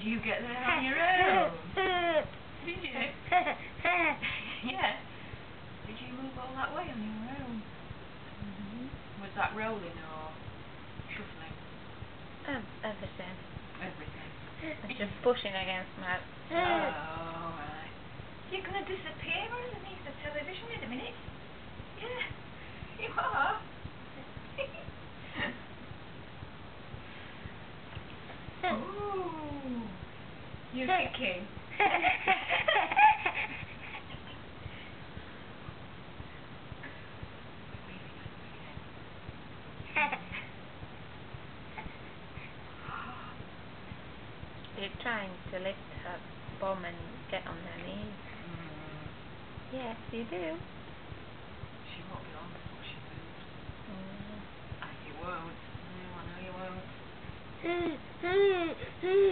Did you get there on your own? Did you? Yeah. Did you move all that way on your own? Was that rolling or shuffling? Everything. Everything. It's just pushing against my... Oh, right. You're going to disappear underneath the television in a minute. Yeah, you are. Ooh, you're kicking. They're trying to lift her bum and get on their knees. Yes, you do. She won't be long before she moves. You won't. No, I know you won't. Ooh.